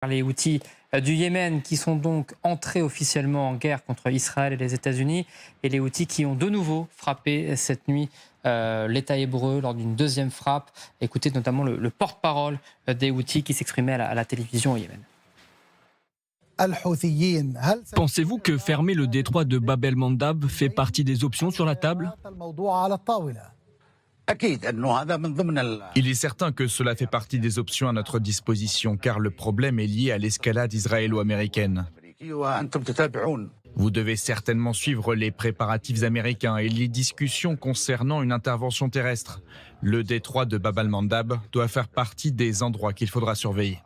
Les Houthis du Yémen qui sont donc entrés officiellement en guerre contre Israël et les États-Unis, et les Houthis qui ont de nouveau frappé cette nuit l'État hébreu lors d'une deuxième frappe. Écoutez notamment le porte-parole des Houthis qui s'exprimait à la télévision au Yémen. Pensez-vous que fermer le détroit de Bab el-Mandab fait partie des options sur la table ? Il est certain que cela fait partie des options à notre disposition, car le problème est lié à l'escalade israélo-américaine. Vous devez certainement suivre les préparatifs américains et les discussions concernant une intervention terrestre. Le détroit de Bab el-Mandab doit faire partie des endroits qu'il faudra surveiller.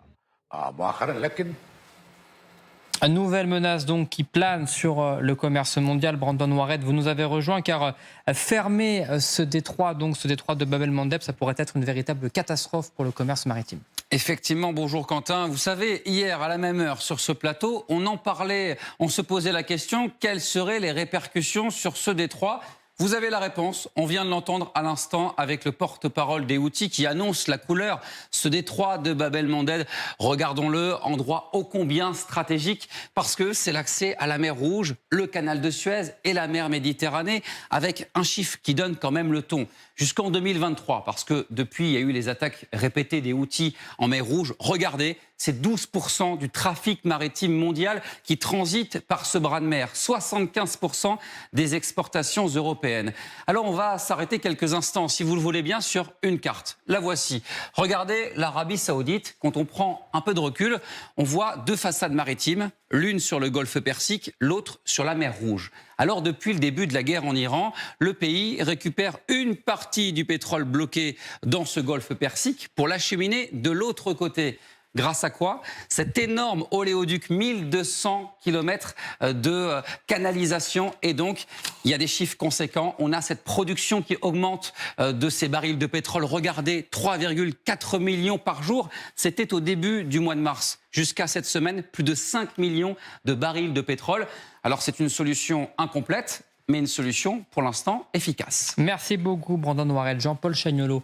Une nouvelle menace donc qui plane sur le commerce mondial. Brandon Wared, vous nous avez rejoint car fermer ce détroit de Bab el-Mandeb, ça pourrait être une véritable catastrophe pour le commerce maritime. Effectivement, bonjour Quentin. Vous savez, hier à la même heure sur ce plateau, on en parlait, on se posait la question, quelles seraient les répercussions sur ce détroit ? Vous avez la réponse, on vient de l'entendre à l'instant avec le porte-parole des Houthis qui annonce la couleur. Ce détroit de Bab el-Mandeb, regardons-le, endroit ô combien stratégique parce que c'est l'accès à la mer Rouge, le canal de Suez et la mer Méditerranée, avec un chiffre qui donne quand même le ton. Jusqu'en 2023, parce que depuis il y a eu les attaques répétées des Houthis en mer Rouge, regardez, c'est 12% du trafic maritime mondial qui transite par ce bras de mer, 75% des exportations européennes. Alors on va s'arrêter quelques instants, si vous le voulez bien, sur une carte. La voici. Regardez l'Arabie Saoudite, quand on prend un peu de recul, on voit deux façades maritimes, l'une sur le golfe Persique, l'autre sur la mer Rouge. Alors depuis le début de la guerre en Iran, le pays récupère une partie du pétrole bloqué dans ce golfe Persique pour l'acheminer de l'autre côté. Grâce à quoi ? Cet énorme oléoduc, 1200 km de canalisation. Et donc, il y a des chiffres conséquents. On a cette production qui augmente de ces barils de pétrole. Regardez, 3,4 millions par jour. C'était au début du mois de mars. Jusqu'à cette semaine, plus de 5 millions de barils de pétrole. Alors, c'est une solution incomplète, mais une solution, pour l'instant, efficace. Merci beaucoup, Brandon Wared. Jean-Paul Chagnolo,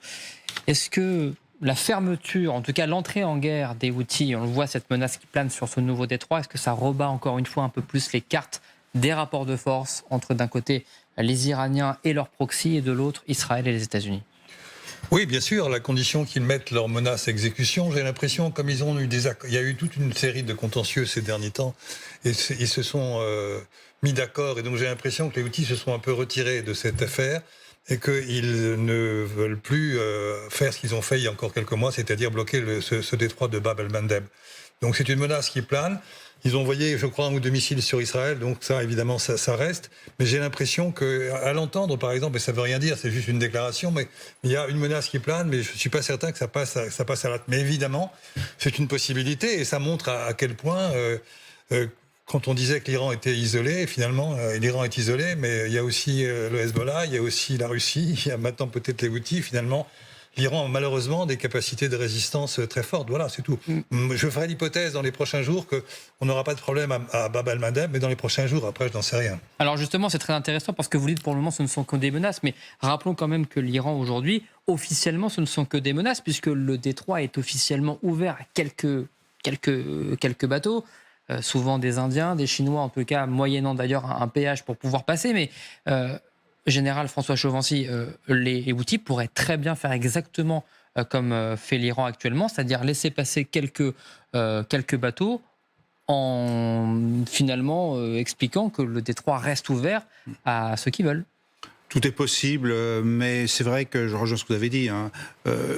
est-ce que la fermeture, en tout cas l'entrée en guerre des Houthis, on le voit, cette menace qui plane sur ce nouveau détroit, est-ce que ça rebat encore une fois un peu plus les cartes des rapports de force entre d'un côté les Iraniens et leurs proxys et de l'autre Israël et les États-Unis ? Oui, bien sûr, à la condition qu'ils mettent leurs menaces à exécution. J'ai l'impression, comme ils ont eu il y a eu toute une série de contentieux ces derniers temps, et ils se sont mis d'accord, et donc j'ai l'impression que les Houthis se sont un peu retirés de cette affaire, et qu'ils ne veulent plus faire ce qu'ils ont fait il y a encore quelques mois, c'est-à-dire bloquer ce détroit de Bab el-Mandeb. Donc c'est une menace qui plane. Ils ont envoyé, je crois, un ou deux missiles sur Israël, donc ça, évidemment, ça reste. Mais j'ai l'impression qu'à l'entendre, par exemple, et ça veut rien dire, c'est juste une déclaration, mais il y a une menace qui plane, mais je suis pas certain que ça passe à l'acte. Mais évidemment, c'est une possibilité, et ça montre à quel point... quand on disait que l'Iran était isolé, finalement, l'Iran est isolé, mais il y a aussi le Hezbollah, il y a aussi la Russie, il y a maintenant peut-être les Houthis. Finalement, l'Iran a malheureusement des capacités de résistance très fortes. Voilà, c'est tout. Je ferai l'hypothèse dans les prochains jours qu'on n'aura pas de problème à Bab el-Mandeb, mais dans les prochains jours, après, je n'en sais rien. Alors justement, c'est très intéressant parce que vous dites pour le moment, ce ne sont que des menaces, mais rappelons quand même que l'Iran aujourd'hui, officiellement, ce ne sont que des menaces, puisque le détroit est officiellement ouvert à quelques bateaux. Souvent des Indiens, des Chinois, en tout cas, moyennant d'ailleurs un péage pour pouvoir passer. Mais général François Chauvency, les Houthis pourraient très bien faire exactement comme fait l'Iran actuellement, c'est-à-dire laisser passer quelques bateaux en finalement expliquant que le détroit reste ouvert à ceux qui veulent. Tout est possible, mais c'est vrai que je rejoins ce que vous avez dit.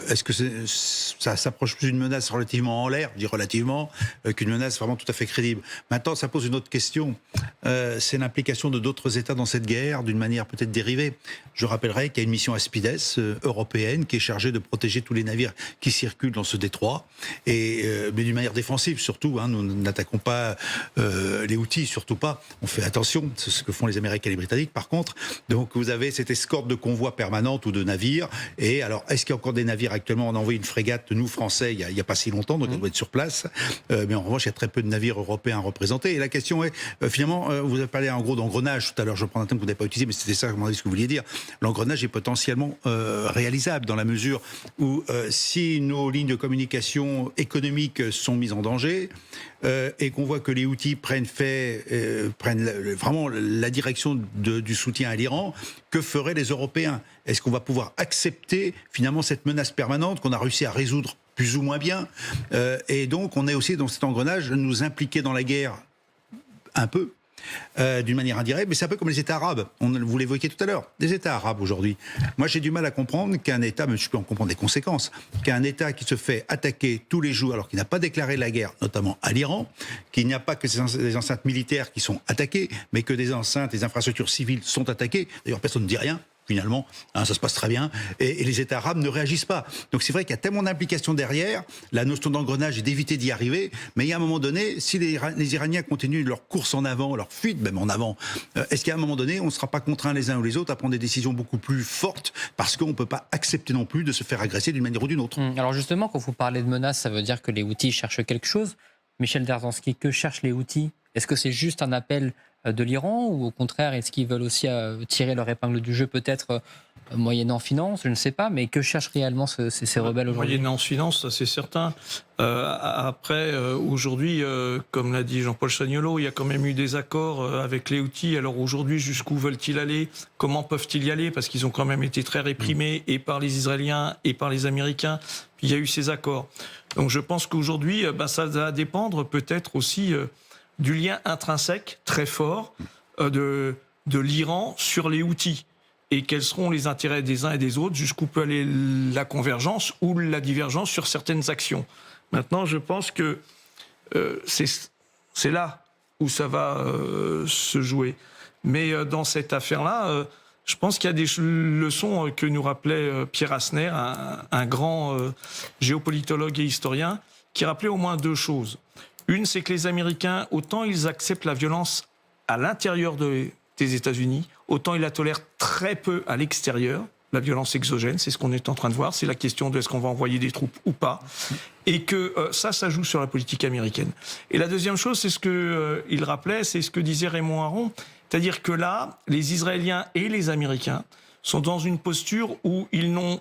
Est-ce que ça s'approche plus d'une menace relativement en l'air, je dis relativement, qu'une menace vraiment tout à fait crédible. Maintenant, ça pose une autre question. C'est l'implication de d'autres États dans cette guerre, d'une manière peut-être dérivée. Je rappellerai qu'il y a une mission Aspides européenne qui est chargée de protéger tous les navires qui circulent dans ce détroit, mais d'une manière défensive surtout. Nous n'attaquons pas les Houthis, surtout pas. On fait attention, c'est ce que font les Américains et les Britanniques. Par contre, donc vous avez avez cette escorte de convois permanente ou de navires. Et alors, est-ce qu'il y a encore des navires actuellement? On a envoyé une frégate, nous, Français, il y a pas si longtemps, donc elle doit être sur place. Mais en revanche, il y a très peu de navires européens représentés. Et la question est, finalement, vous avez parlé en gros d'engrenage tout à l'heure, je prends un terme que vous n'avez pas utilisé, mais c'était ça, à mon avis, ce que vous vouliez dire. L'engrenage est potentiellement réalisable dans la mesure où si nos lignes de communication économiques sont mises en danger, et qu'on voit que les Houthis prennent vraiment la direction du soutien à l'Iran, que feraient les Européens? Est-ce qu'on va pouvoir accepter finalement cette menace permanente qu'on a réussi à résoudre plus ou moins bien, et donc on est aussi dans cet engrenage, nous impliquer dans la guerre un peu, d'une manière indirecte, mais c'est un peu comme les États arabes. Vous l'évoquiez tout à l'heure, les États arabes aujourd'hui. Moi, j'ai du mal à comprendre qu'un État, même je peux en comprendre des conséquences, qu'un État qui se fait attaquer tous les jours alors qu'il n'a pas déclaré la guerre, notamment à l'Iran, qu'il n'y a pas que des enceintes militaires qui sont attaquées, mais que des enceintes, des infrastructures civiles sont attaquées. D'ailleurs, personne ne dit rien. Finalement, ça se passe très bien, et les États arabes ne réagissent pas. Donc c'est vrai qu'il y a tellement d'implications derrière, la notion d'engrenage est d'éviter d'y arriver, mais il y a un moment donné, si les Iraniens continuent leur course en avant, leur fuite même en avant, est-ce qu'à un moment donné, on ne sera pas contraints les uns ou les autres à prendre des décisions beaucoup plus fortes, parce qu'on ne peut pas accepter non plus de se faire agresser d'une manière ou d'une autre? Alors justement, quand vous parlez de menaces, ça veut dire que les Houthis cherchent quelque chose. Michel Derzhansky, que cherchent les Houthis? Est-ce que c'est juste un appel de l'Iran, ou au contraire, est-ce qu'ils veulent aussi tirer leur épingle du jeu, peut-être moyennant finance, je ne sais pas, mais que cherchent réellement ces rebelles aujourd'hui? Moyennant finance, ça c'est certain. Après, aujourd'hui, comme l'a dit Jean-Paul Chagnolot, il y a quand même eu des accords avec les Houthis. Alors aujourd'hui, jusqu'où veulent-ils aller? Comment peuvent-ils y aller? Parce qu'ils ont quand même été très réprimés, et par les Israéliens et par les Américains. Puis il y a eu ces accords. Donc je pense qu'aujourd'hui, ça va dépendre peut-être aussi du lien intrinsèque très fort de l'Iran sur les Houthis, et quels seront les intérêts des uns et des autres, jusqu'où peut aller la convergence ou la divergence sur certaines actions. Maintenant, je pense que c'est là où ça va se jouer. Mais dans cette affaire-là, je pense qu'il y a des leçons que nous rappelait Pierre Asner, un grand géopolitologue et historien, qui rappelait au moins deux choses. Une, c'est que les Américains, autant ils acceptent la violence à l'intérieur des États-Unis, autant ils la tolèrent très peu à l'extérieur. La violence exogène, c'est ce qu'on est en train de voir. C'est la question de est-ce qu'on va envoyer des troupes ou pas. Et que ça joue sur la politique américaine. Et la deuxième chose, c'est ce qu'il rappelait, c'est ce que disait Raymond Aron. C'est-à-dire que là, les Israéliens et les Américains sont dans une posture où ils n'ont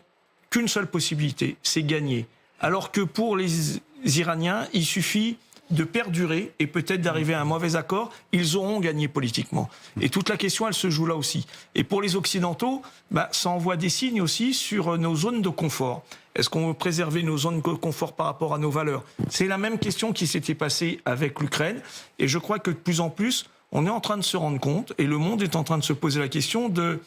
qu'une seule possibilité, c'est gagner. Alors que pour les Iraniens, il suffit de perdurer et peut-être d'arriver à un mauvais accord, ils auront gagné politiquement. Et toute la question, elle se joue là aussi. Et pour les Occidentaux, ça envoie des signes aussi sur nos zones de confort. Est-ce qu'on veut préserver nos zones de confort par rapport à nos valeurs? C'est la même question qui s'était passée avec l'Ukraine. Et je crois que de plus en plus, on est en train de se rendre compte, et le monde est en train de se poser la question de...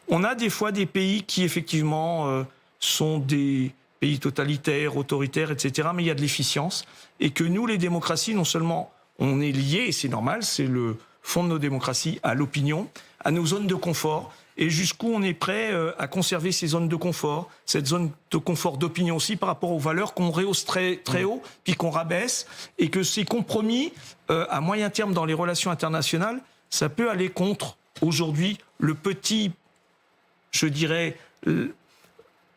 On a des fois des pays qui, effectivement, sont des pays totalitaires, autoritaires, etc., mais il y a de l'efficience. Et que nous, les démocraties, non seulement on est liés, et c'est normal, c'est le fond de nos démocraties, à l'opinion, à nos zones de confort, et jusqu'où on est prêt à conserver ces zones de confort, cette zone de confort d'opinion aussi par rapport aux valeurs qu'on rehausse très, très haut, puis qu'on rabaisse, et que ces compromis, à moyen terme dans les relations internationales, ça peut aller contre, aujourd'hui, le petit, je dirais...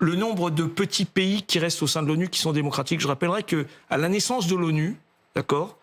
le nombre de petits pays qui restent au sein de l'ONU qui sont démocratiques. Je rappellerai qu'à la naissance de l'ONU, d'accord,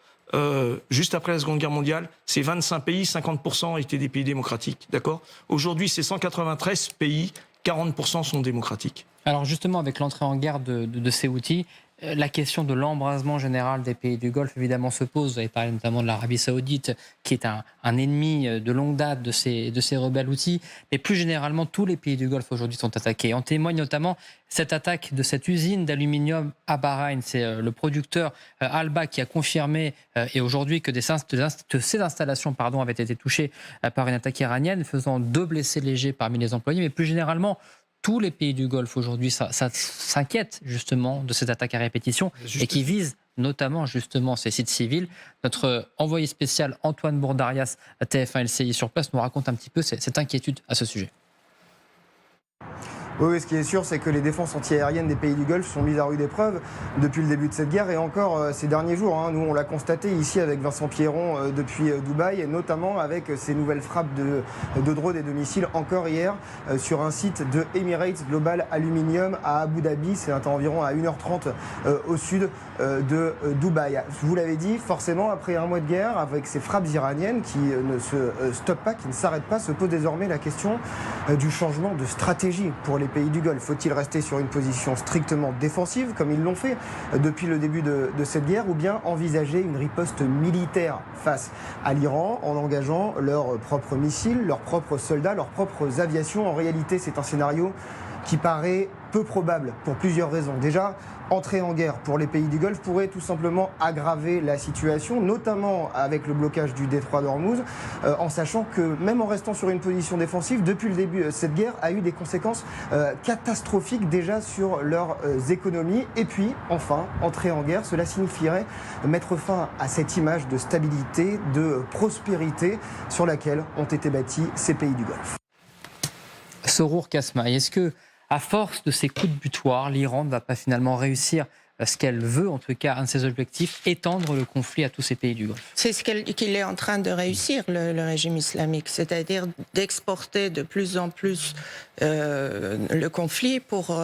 juste après la Seconde Guerre mondiale, c'est 25 pays, 50% étaient des pays démocratiques, d'accord. Aujourd'hui, c'est 193 pays, 40% sont démocratiques. Alors justement, avec l'entrée en guerre de ces Houthis, la question de l'embrasement général des pays du Golfe, évidemment, se pose. Vous avez parlé notamment de l'Arabie Saoudite, qui est un ennemi de longue date de ces rebelles Houthis. Mais plus généralement, tous les pays du Golfe aujourd'hui sont attaqués. En témoigne notamment cette attaque de cette usine d'aluminium à Bahreïn. C'est le producteur Alba qui a confirmé et aujourd'hui que ces installations avaient été touchées par une attaque iranienne, faisant 2 blessés légers parmi les employés. Mais plus généralement, tous les pays du Golfe aujourd'hui s'inquiètent justement de cette attaque à répétition et qui vise notamment justement ces sites civils. Notre envoyé spécial Antoine Bourdarias à TF1 LCI sur place nous raconte un petit peu cette inquiétude à ce sujet. Oui, ce qui est sûr, c'est que les défenses antiaériennes des pays du Golfe sont mises à rude épreuve depuis le début de cette guerre et encore ces derniers jours. Nous, on l'a constaté ici avec Vincent Pierron depuis Dubaï, et notamment avec ces nouvelles frappes de drones et de missiles encore hier sur un site de Emirates Global Aluminium à Abu Dhabi. C'est environ à 1h30 au sud de Dubaï. Vous l'avez dit, forcément, après un mois de guerre, avec ces frappes iraniennes qui ne se stoppent pas, qui ne s'arrêtent pas, se pose désormais la question du changement de stratégie pour les pays du Golfe. Faut-il rester sur une position strictement défensive, comme ils l'ont fait depuis le début de cette guerre, ou bien envisager une riposte militaire face à l'Iran en engageant leurs propres missiles, leurs propres soldats, leurs propres aviations? En réalité, c'est un scénario qui paraît peu probable pour plusieurs raisons. Déjà, entrer en guerre pour les pays du Golfe pourrait tout simplement aggraver la situation, notamment avec le blocage du détroit d'Ormuz, en sachant que même en restant sur une position défensive, depuis le début, cette guerre a eu des conséquences catastrophiques déjà sur leurs économies. Et puis, enfin, entrer en guerre, cela signifierait mettre fin à cette image de stabilité, de prospérité sur laquelle ont été bâtis ces pays du Golfe. Sorour Kasmaï, est-ce que, à force de ces coups de butoir, l'Iran ne va pas finalement réussir ce qu'elle veut, en tout cas un de ses objectifs, étendre le conflit à tous ces pays du Golfe? C'est ce qu'il est en train de réussir, le régime islamique, c'est-à-dire d'exporter de plus en plus le conflit pour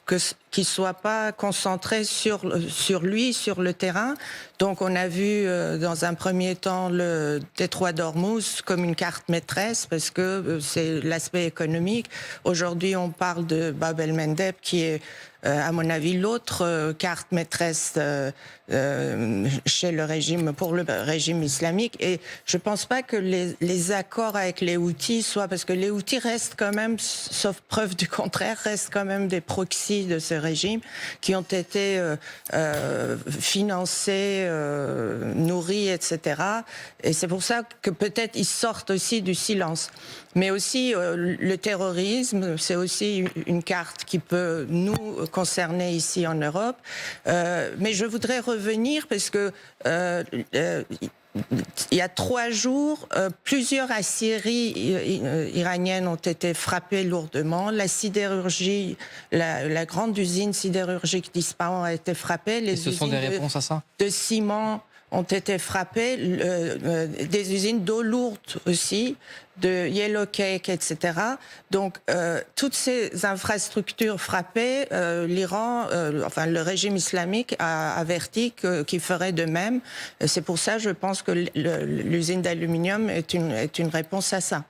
qu'il ne soit pas concentré sur lui, sur le terrain. Donc on a vu dans un premier temps le détroit d'Ormuz comme une carte maîtresse parce que c'est l'aspect économique. Aujourd'hui on parle de Bab el-Mandeb qui est à mon avis l'autre carte maîtresse chez le régime, pour le régime islamique. Et je ne pense pas que les accords avec les Houthis soient, parce que les Houthis restent quand même, sauf preuve du contraire, restent quand même des proxys de ce régime qui ont été financés, nourris, etc. Et c'est pour ça que peut-être ils sortent aussi du silence. Mais aussi le terrorisme, c'est aussi une carte qui peut nous concerner ici en Europe. Mais je voudrais revenir parce que il y a 3 jours, plusieurs aciéries iraniennes ont été frappées lourdement. La sidérurgie, la grande usine sidérurgique d'Ispahan a été frappée. Et ce sont des réponses à ça ? De ciment ont été frappées, des usines d'eau lourde aussi, de yellow cake, etc. Donc, toutes ces infrastructures frappées, l'Iran, enfin le régime islamique a averti qu'il ferait de même. C'est pour ça, je pense que l'usine d'aluminium est une réponse à ça.